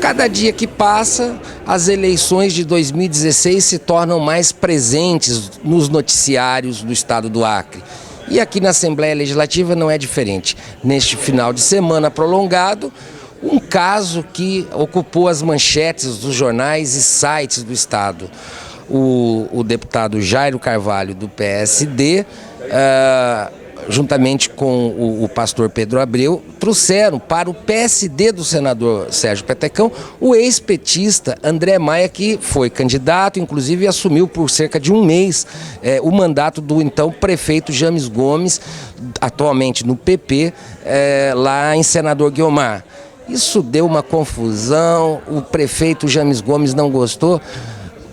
Cada dia que passa, as eleições de 2016 se tornam mais presentes nos noticiários do estado do Acre. E aqui na Assembleia Legislativa não é diferente. Neste final de semana prolongado, um caso que ocupou as manchetes dos jornais e sites do estado. O deputado Jairo Carvalho, do PSD, juntamente com o pastor Pedro Abreu, trouxeram para o PSD do senador Sérgio Petecão o ex-petista André Maia, que foi candidato, inclusive assumiu por cerca de um mês o mandato do então prefeito James Gomes, atualmente no PP, lá em Senador Guiomar. Isso deu uma confusão, o prefeito James Gomes não gostou.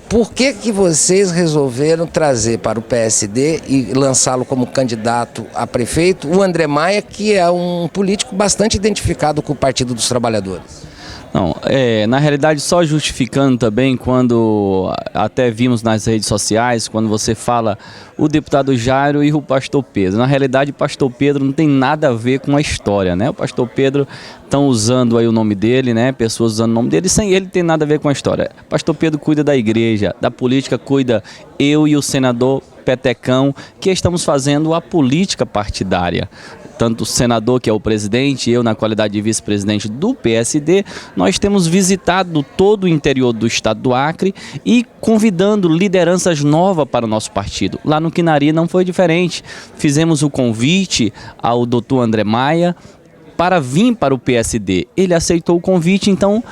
Por que vocês resolveram trazer para o PSD e lançá-lo como candidato a prefeito o André Maia, que é um político bastante identificado com o Partido dos Trabalhadores? Não, na realidade, só justificando também, quando até vimos nas redes sociais, quando você fala o deputado Jairo e o pastor Pedro. Na realidade, o pastor Pedro não tem nada a ver com a história, né? O pastor Pedro estão usando aí o nome dele, né? Pessoas usando o nome dele, sem ele tem nada a ver com a história. O pastor Pedro cuida da igreja, da política cuida eu e o senador Petecão, que estamos fazendo a política partidária. Tanto o senador, que é o presidente, eu na qualidade de vice-presidente do PSD, nós temos visitado todo o interior do estado do Acre e convidando lideranças novas para o nosso partido. Lá no Quinari não foi diferente. Fizemos o convite ao doutor André Maia para vir para o PSD. Ele aceitou o convite, então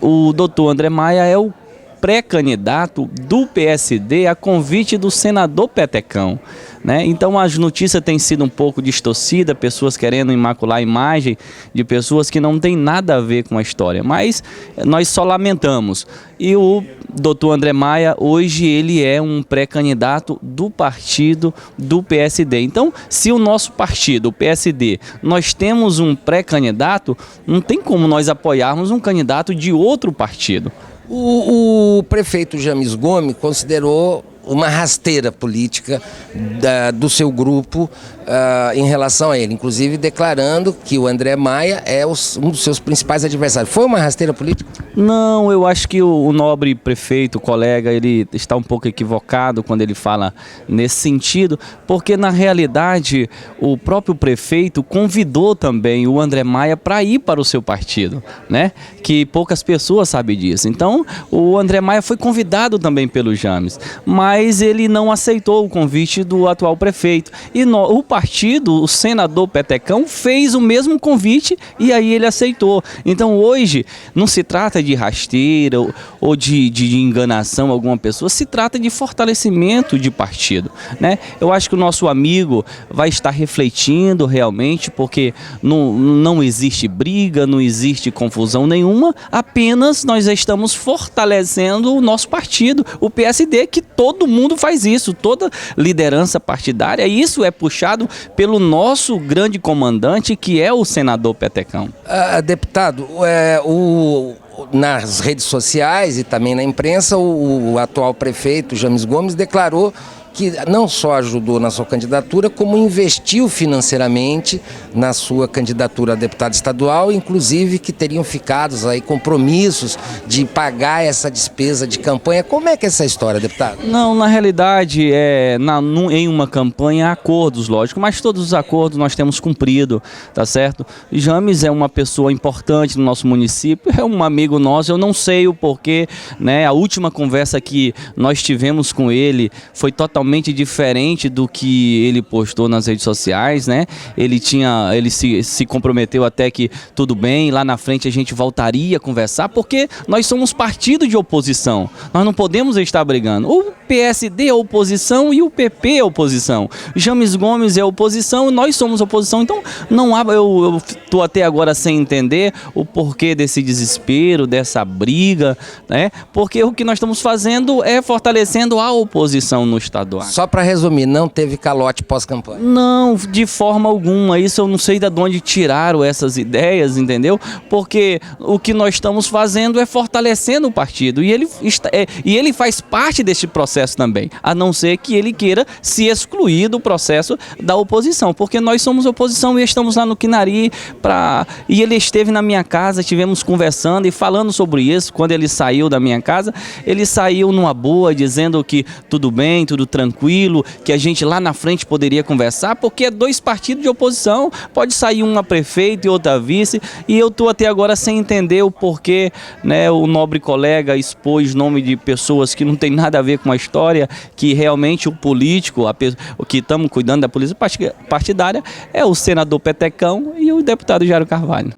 o doutor André Maia é o pré-candidato do PSD a convite do senador Petecão, né? Então as notícias têm sido um pouco distorcidas, pessoas querendo imacular a imagem de pessoas que não tem nada a ver com a história, mas nós só lamentamos. E o doutor André Maia, hoje ele é um pré-candidato do partido do PSD. Então, se o nosso partido, o PSD, nós temos um pré-candidato, não tem como nós apoiarmos um candidato de outro partido. O prefeito James Gomes considerou uma rasteira política do seu grupo em relação a ele, inclusive declarando que o André Maia é um dos seus principais adversários. Foi uma rasteira política? Não, eu acho que o nobre prefeito, colega, ele está um pouco equivocado quando ele fala nesse sentido, porque na realidade o próprio prefeito convidou também o André Maia para ir para o seu partido, né? Que poucas pessoas sabem disso. Então o André Maia foi convidado também pelo James, mas ele não aceitou o convite do atual prefeito. E o partido, o senador Petecão, fez o mesmo convite e aí ele aceitou. Então hoje não se trata de rasteira ou de enganação a alguma pessoa, se trata de fortalecimento de partido, né? Eu acho que o nosso amigo vai estar refletindo realmente, porque não existe briga, não existe confusão nenhuma, apenas nós estamos fortalecendo o nosso partido, o PSD, que todo mundo faz isso, toda liderança partidária, e isso é puxado pelo nosso grande comandante, que é o senador Petecão. Deputado, nas redes sociais e também na imprensa, o atual prefeito James Gomes declarou que não só ajudou na sua candidatura, como investiu financeiramente na sua candidatura a deputado estadual, inclusive que teriam ficado aí compromissos de pagar essa despesa de campanha. Como é que é essa história, deputado? Não, na realidade, em uma campanha há acordos, lógico, mas todos os acordos nós temos cumprido, tá certo? James é uma pessoa importante no nosso município, é um amigo nosso, eu não sei o porquê, né? A última conversa que nós tivemos com ele foi totalmente diferente do que ele postou nas redes sociais, né? Ele se comprometeu até que tudo bem, lá na frente a gente voltaria a conversar, porque nós somos partido de oposição, nós não podemos estar brigando. O PSD é oposição e o PP é oposição. James Gomes é oposição e nós somos oposição. Então não há, eu estou até agora sem entender o porquê desse desespero, dessa briga, né? Porque o que nós estamos fazendo é fortalecendo a oposição no estado. Acre. Só para resumir, não teve calote pós-campanha? Não, de forma alguma. Isso eu não sei de onde tiraram essas ideias, entendeu? Porque o que nós estamos fazendo é fortalecendo o partido. E ele faz parte deste processo também. A não ser que ele queira se excluir do processo da oposição. Porque nós somos oposição e estamos lá no Quinari. E ele esteve na minha casa, estivemos conversando e falando sobre isso. Quando ele saiu da minha casa, ele saiu numa boa, dizendo que tudo bem, tudo tranquilo, que a gente lá na frente poderia conversar, porque é dois partidos de oposição, pode sair um a prefeito e outro a vice, e eu estou até agora sem entender o porquê, né, o nobre colega expôs nome de pessoas que não tem nada a ver com a história, que realmente o político, o que estamos cuidando da polícia partidária, é o senador Petecão e o deputado Jairo Carvalho.